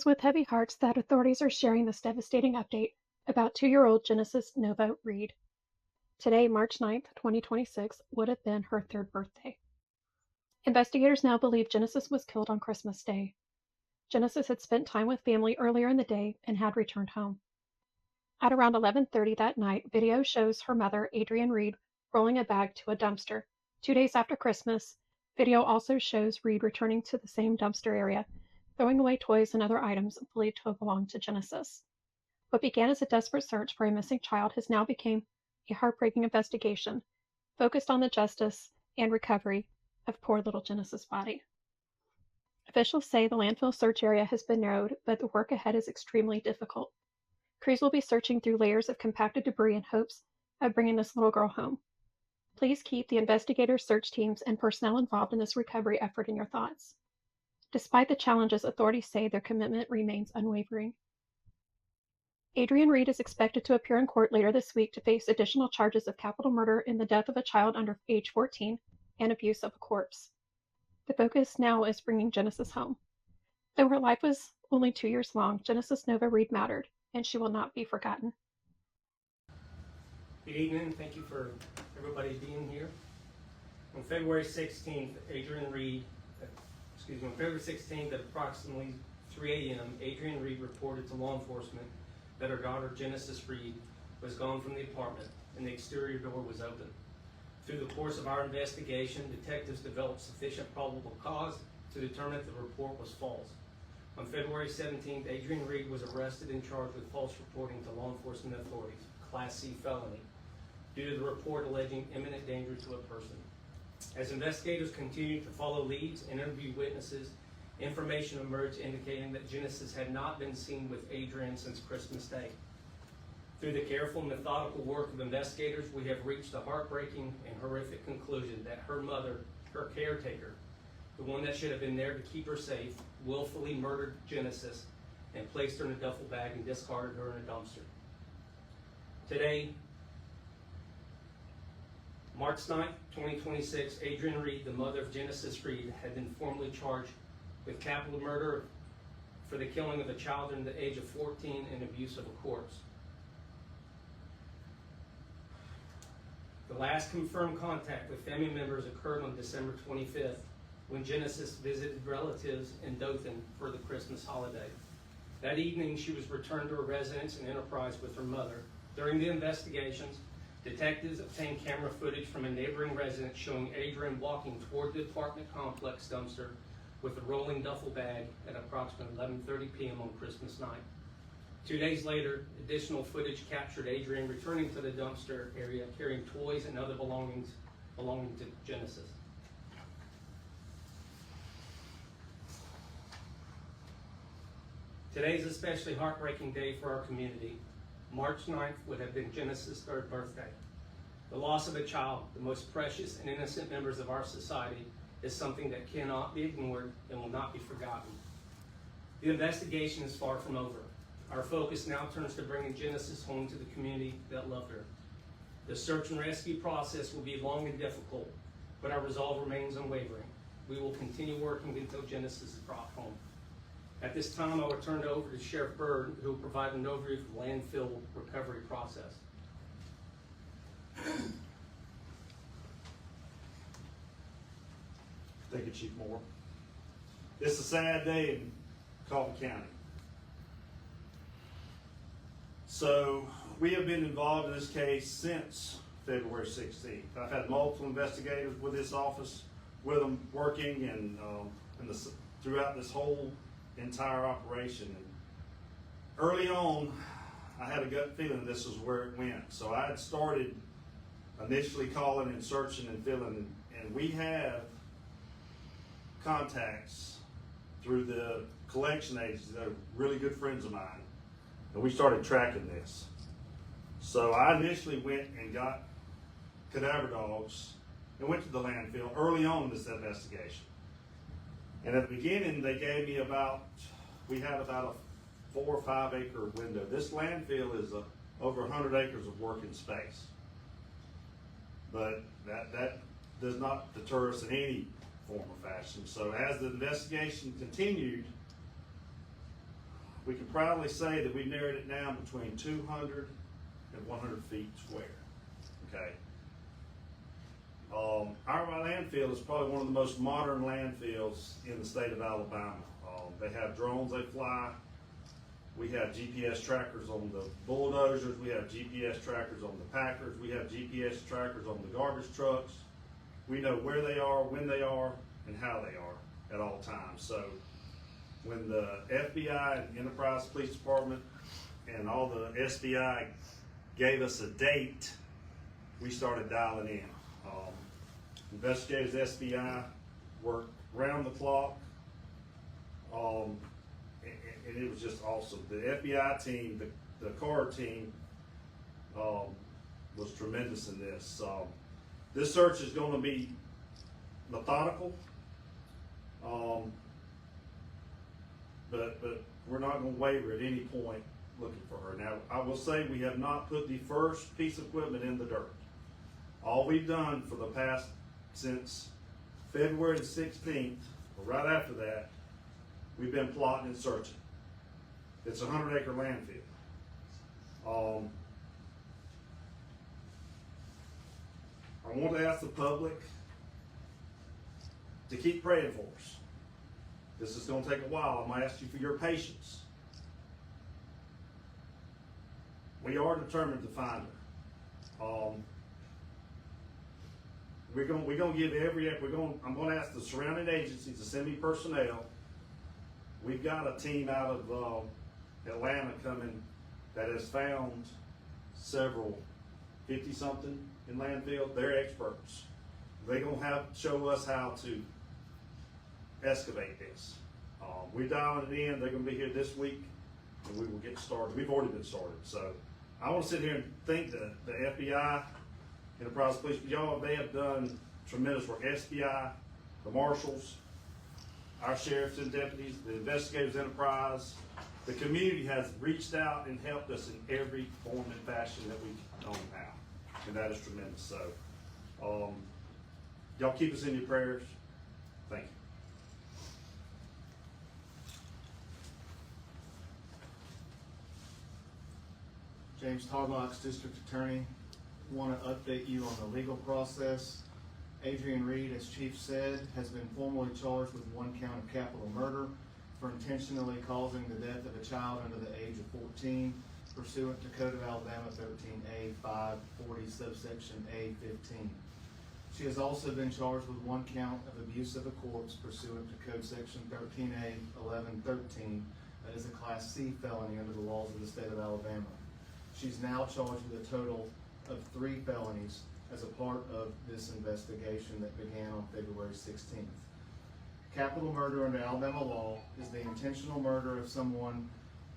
is with heavy hearts that authorities are sharing this devastating update about 2-year-old Genesis Nova Reid. Today, March 9th, 2026, would have been her 3rd birthday. Investigators now believe Genesis was killed on Christmas Day. Genesis had spent time with family earlier in the day and had returned home. At around 11:30 that night, video shows her mother, Adrienne Reid, rolling a bag to a dumpster. 2 days after Christmas, video also shows Reid returning to the same dumpster area, throwing away toys and other items believed to have belonged to Genesis. What began as a desperate search for a missing child has now become a heartbreaking investigation focused on the justice and recovery of poor little Genesis' body. Officials say the landfill search area has been narrowed, but the work ahead is extremely difficult. Crews will be searching through layers of compacted debris in hopes of bringing this little girl home. Please keep the investigators, search teams, and personnel involved in this recovery effort in your thoughts. Despite the challenges, authorities say their commitment remains unwavering. Adrienne Reid is expected to appear in court later this week to face additional charges of capital murder in the death of a child under age 14 and abuse of a corpse. The focus now is bringing Genesis home. Though her life was only 2 years long, Genesis Nova Reid mattered, and she will not be forgotten. Good evening. Thank you for everybody being here. On February 16th, on February 16th at approximately 3 a.m., Adrienne Reid reported to law enforcement that her daughter, Genesis Reid, was gone from the apartment and the exterior door was open. Through the course of our investigation, detectives developed sufficient probable cause to determine that the report was false. On February 17th, Adrienne Reid was arrested and charged with false reporting to law enforcement authorities, Class C felony, due to the report alleging imminent danger to a person. As investigators continued to follow leads and interview witnesses, information emerged indicating that Genesis had not been seen with Adrienne since Christmas Day. Through the careful, methodical work of investigators, we have reached the heartbreaking and horrific conclusion that her mother, her caretaker, the one that should have been there to keep her safe, willfully murdered Genesis and placed her in a duffel bag and discarded her in a dumpster. Today, March 9th, 2026, Adrienne Reid, the mother of Genesis Reid, had been formally charged with capital murder for the killing of a child under the age of 14 and abuse of a corpse. The last confirmed contact with family members occurred on December 25th when Genesis visited relatives in Dothan for the Christmas holiday. That evening, she was returned to her residence in Enterprise with her mother. During the investigations, detectives obtained camera footage from a neighboring residence showing Adrienne walking toward the apartment complex dumpster with a rolling duffel bag at approximately 11:30 p.m. on Christmas night. 2 days later, additional footage captured Adrienne returning to the dumpster area carrying toys and other belonging to Genesis. Today is an especially heartbreaking day for our community. March 9th would have been Genesis' 3rd birthday. The loss of a child, the most precious and innocent members of our society, is something that cannot be ignored and will not be forgotten. The investigation is far from over. Our focus now turns to bringing Genesis home to the community that loved her. The search and rescue process will be long and difficult, but our resolve remains unwavering. We will continue working until Genesis is brought home. At this time, I will turn it over to Sheriff Byrd, who will provide an overview of the landfill recovery process. Thank you, Chief Moore. It's a sad day in Coffee County. So we have been involved in this case since February 16th. I've had multiple investigators with this office, with them working and throughout this whole entire operation. And early on, I had a gut feeling this was where it went. So I had started initially calling and searching and filling, and we have contacts through the collection agencies that are really good friends of mine, and we started tracking this. So I initially went and got cadaver dogs and went to the landfill early on in this investigation. And at the beginning, they gave me we had about a 4 or 5 acre window. This landfill is over 100 acres of working space. But that does not deter us in any form or fashion. So as the investigation continued, we can proudly say that we narrowed it down between 200 and 100 feet square, okay? Our landfill is probably one of the most modern landfills in the state of Alabama. They have drones they fly. We have GPS trackers on the bulldozers. We have GPS trackers on the packers. We have GPS trackers on the garbage trucks. We know where they are, when they are, and how they are at all times. So when the FBI and Enterprise Police Department and all the SBI gave us a date, we started dialing in. Investigators SBI worked round the clock, and it was just awesome. The FBI team, the car team, was tremendous in this. This search is going to be methodical, but we're not going to waver at any point looking for her. Now, I will say we have not put the first piece of equipment in the dirt. All we've done for the past, since February the 16th, or right after that, we've been plotting and searching. It's a 100-acre landfill. I want to ask the public to keep praying for us. This is going to take a while. I'm going to ask you for your patience. We are determined to find her. We're going to give I'm going to ask the surrounding agencies to send me personnel. We've got a team out of Atlanta coming that has found several 50-something in landfill. They're experts. They're going to show us how to excavate this. We're dialing it in. They're going to be here this week, and we will get started. We've already been started. So I want to sit here and thank the FBI, Enterprise Police, they have done tremendous work. SBI, the marshals, our sheriffs and deputies, the investigators, Enterprise, the community has reached out and helped us in every form and fashion that we know how, and that is tremendous. So, y'all keep us in your prayers. Thank you. James Tarbox, District Attorney. Want to update you on the legal process. Adrienne Reid, as Chief said, has been formally charged with 1 count of capital murder for intentionally causing the death of a child under the age of 14, pursuant to Code of Alabama 13A 540 subsection A15. She has also been charged with 1 count of abuse of a corpse pursuant to Code Section 13A 1113. That is a Class C felony under the laws of the state of Alabama. She's now charged with a total of 3 felonies as a part of this investigation that began on February 16th. Capital murder under Alabama law is the intentional murder of someone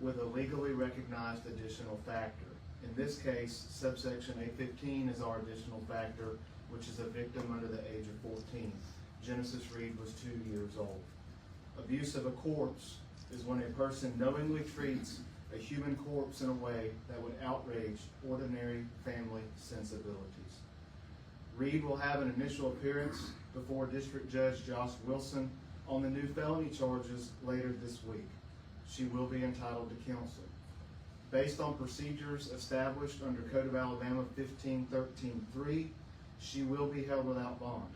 with a legally recognized additional factor. In this case, subsection A15 is our additional factor, which is a victim under the age of 14. Genesis Reid was 2 years old. Abuse of a corpse is when a person knowingly treats a human corpse in a way that would outrage ordinary family sensibilities. Reid will have an initial appearance before District Judge Josh Wilson on the new felony charges later this week. She will be entitled to counsel. Based on procedures established under Code of Alabama 1513.3, she will be held without bond.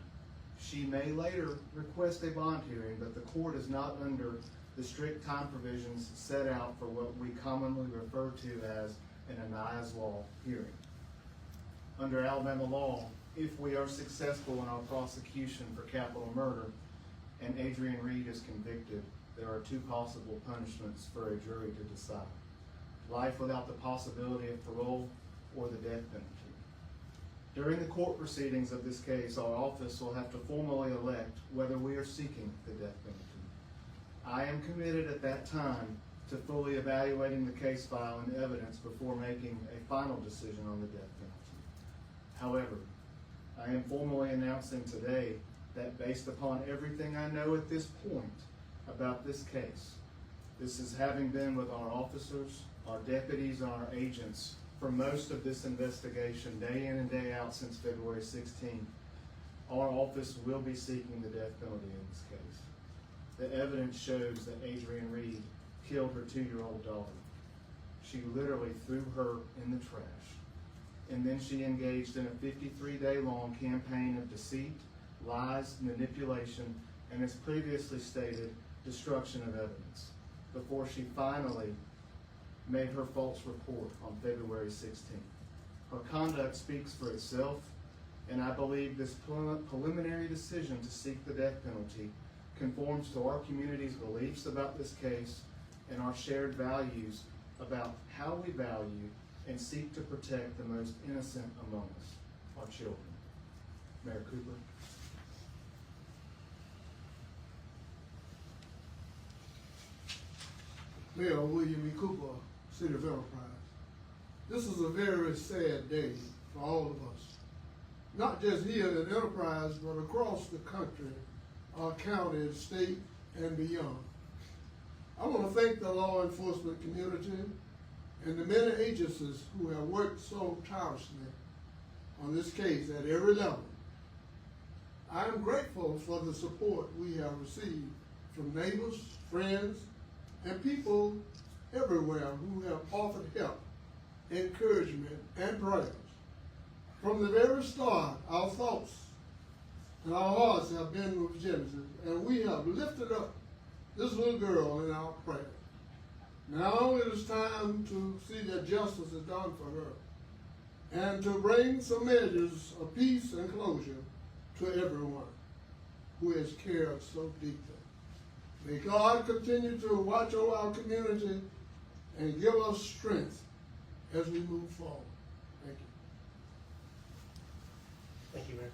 She may later request a bond hearing, but the court is not under the strict time provisions set out for what we commonly refer to as an Anais law hearing. Under Alabama law, if we are successful in our prosecution for capital murder and Adrienne Reid is convicted, there are 2 possible punishments for a jury to decide: life without the possibility of parole or the death penalty. During the court proceedings of this case, our office will have to formally elect whether we are seeking the death penalty. I am committed at that time to fully evaluating the case file and evidence before making a final decision on the death penalty. However, I am formally announcing today that based upon everything I know at this point about this case, this is having been with our officers, our deputies, and our agents for most of this investigation, day in and day out since February 16th, our office will be seeking the death penalty in this case. The evidence shows that Adrienne Reid killed her 2-year-old daughter. She literally threw her in the trash. And then she engaged in a 53-day-long campaign of deceit, lies, manipulation, and, as previously stated, destruction of evidence, before she finally made her false report on February 16th. Her conduct speaks for itself, and I believe this preliminary decision to seek the death penalty conforms to our community's beliefs about this case and our shared values about how we value and seek to protect the most innocent among us, our children. Mayor Cooper. Mayor William E. Cooper, City of Enterprise. This is a very sad day for all of us. Not just here at Enterprise, but across the country, our county, state, and beyond. I want to thank the law enforcement community and the many agencies who have worked so tirelessly on this case at every level. I am grateful for the support we have received from neighbors, friends, and people everywhere who have offered help, encouragement, and prayers. From the very start, our thoughts and our hearts have been with Genesis, and we have lifted up this little girl in our prayer. Now it is time to see that justice is done for her, and to bring some measures of peace and closure to everyone who has cared so deeply. May God continue to watch over our community and give us strength as we move forward. Thank you. Thank you, Mayor.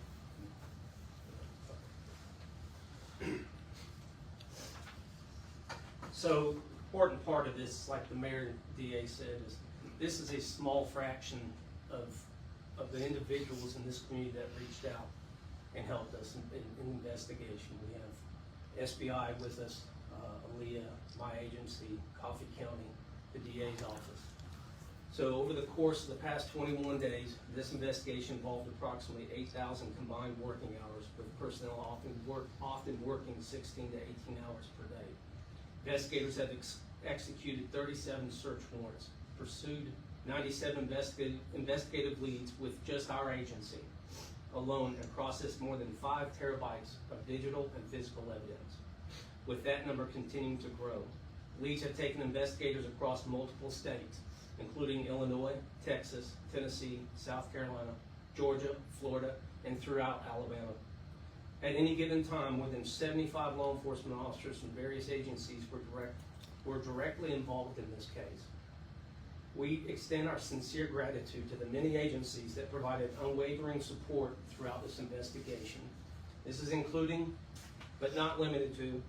So, important part of this, like the mayor and DA said, is this is a small fraction of the individuals in this community that reached out and helped us in investigation. We have SBI with us, Aaliyah, my agency, Coffee County, the DA's office. So over the course of the past 21 days, this investigation involved approximately 8,000 combined working hours, with personnel often working 16 to 18 hours per day. Investigators have executed 37 search warrants, pursued 97 investigative leads with just our agency alone, and processed more than 5 terabytes of digital and physical evidence, with that number continuing to grow. Leads have taken investigators across multiple states, including Illinois, Texas, Tennessee, South Carolina, Georgia, Florida, and throughout Alabama. At any given time, more than 75 law enforcement officers from various agencies were directly involved in this case. We extend our sincere gratitude to the many agencies that provided unwavering support throughout this investigation. This is including, but not limited to,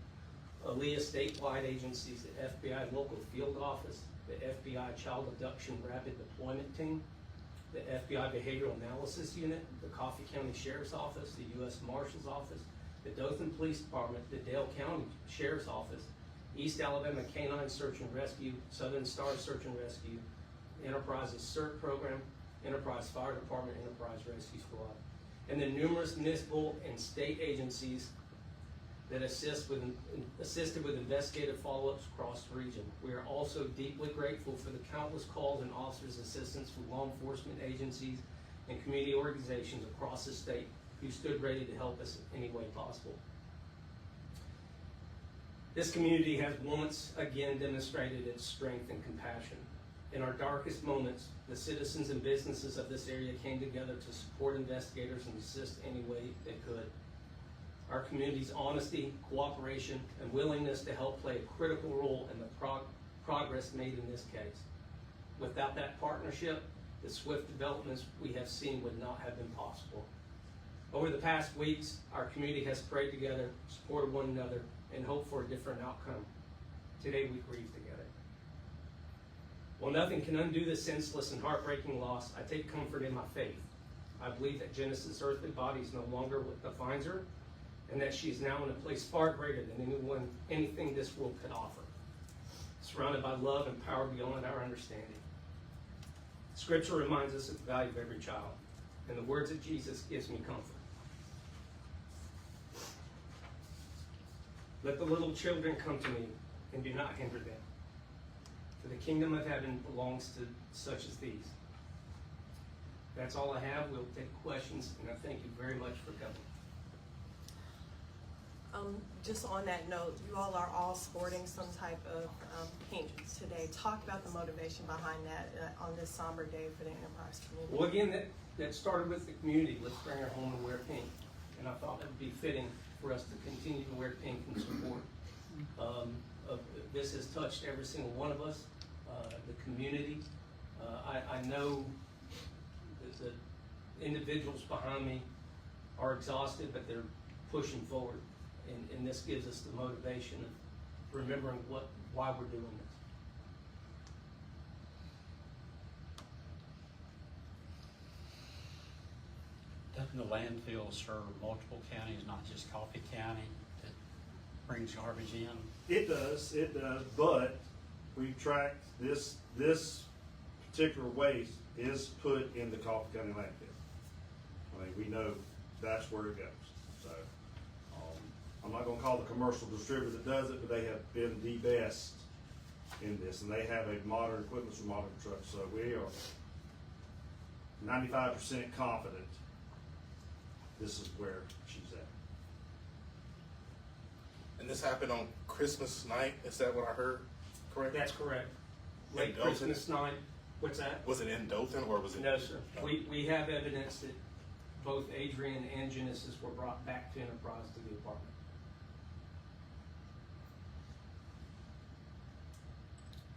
Aaliyah statewide agencies, the FBI local field office, the FBI Child Abduction Rapid Deployment Team, the FBI Behavioral Analysis Unit, the Coffee County Sheriff's Office, the U.S. Marshal's Office, the Dothan Police Department, the Dale County Sheriff's Office, East Alabama Canine Search and Rescue, Southern Star Search and Rescue, Enterprise's CERT program, Enterprise Fire Department, Enterprise Rescue Squad, and the numerous municipal and state agencies that assisted with investigative follow-ups across the region. We are also deeply grateful for the countless calls and officers' assistance from law enforcement agencies and community organizations across the state who stood ready to help us in any way possible. This community has once again demonstrated its strength and compassion. In our darkest moments, the citizens and businesses of this area came together to support investigators and assist any way they could. Our community's honesty, cooperation, and willingness to help play a critical role in the progress made in this case. Without that partnership, the swift developments we have seen would not have been possible. Over the past weeks, our community has prayed together, supported one another, and hoped for a different outcome. Today we grieve together. While nothing can undo the senseless and heartbreaking loss, I take comfort in my faith. I believe that Genesis' earthly body is no longer what defines her, and that she is now in a place far greater than anything this world could offer, surrounded by love and power beyond our understanding. Scripture reminds us of the value of every child, and the words of Jesus gives me comfort. Let the little children come to me, and do not hinder them, For the kingdom of heaven belongs to such as these. That's all I have. We'll take questions, and I thank you very much for coming. Just on that note, you all are all sporting some type of pink today. Talk about the motivation behind that on this somber day for the Enterprise community. Well, again, that started with the community. Let's bring her home and wear pink. And I thought it would be fitting for us to continue to wear pink in support. This has touched every single one of us, the community. I know that the individuals behind me are exhausted, but they're pushing forward. And this gives us the motivation of remembering why we're doing this. Doesn't the landfill serve multiple counties, not just Coffee County, that brings garbage in? It does, but we tracked this particular waste is put in the Coffee County landfill. I mean, we know that's where it goes. So, I'm not gonna call the commercial distributor that does it, but they have been the best in this, and they have a modern equipment for modern trucks. So we are 95% confident this is where she's at. And this happened on Christmas night, is that what I heard, correct? That's correct. Late In Dothan? Christmas night. What's that? Was it in Dothan or was it? No, sir. No. We have evidence that both Adrienne and Genesis were brought back to Enterprise to the apartment.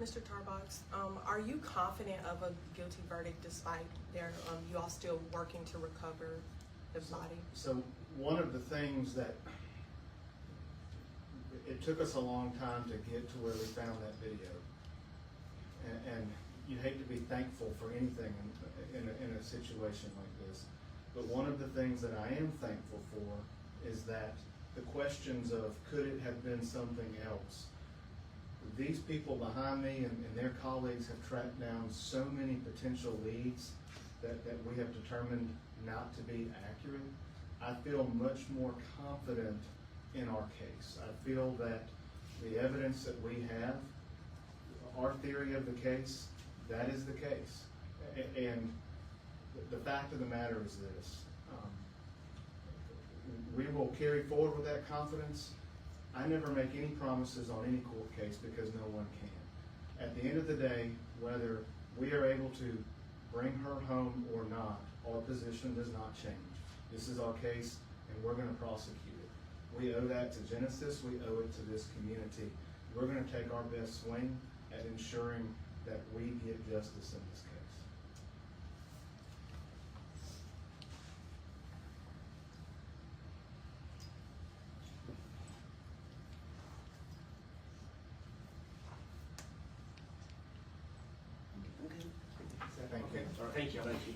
Mr. Tarbox, are you confident of a guilty verdict despite you all still working to recover the body? So one of the things that it took us a long time to get to where we found that video, and you hate to be thankful for anything in a situation like this, but one of the things that I am thankful for is that the questions of could it have been something else. These people behind me and their colleagues have tracked down so many potential leads that we have determined not to be accurate. I feel much more confident in our case. I feel that the evidence that we have, our theory of the case, that is the case. And the fact of the matter is this, we will carry forward with that confidence. I never make any promises on any court case because no one can. At the end of the day, whether we are able to bring her home or not, our position does not change. This is our case and we're gonna prosecute it. We owe that to Genesis, we owe it to this community. We're gonna take our best swing at ensuring that we get justice in this case. Thank you. Thank you. Thank you.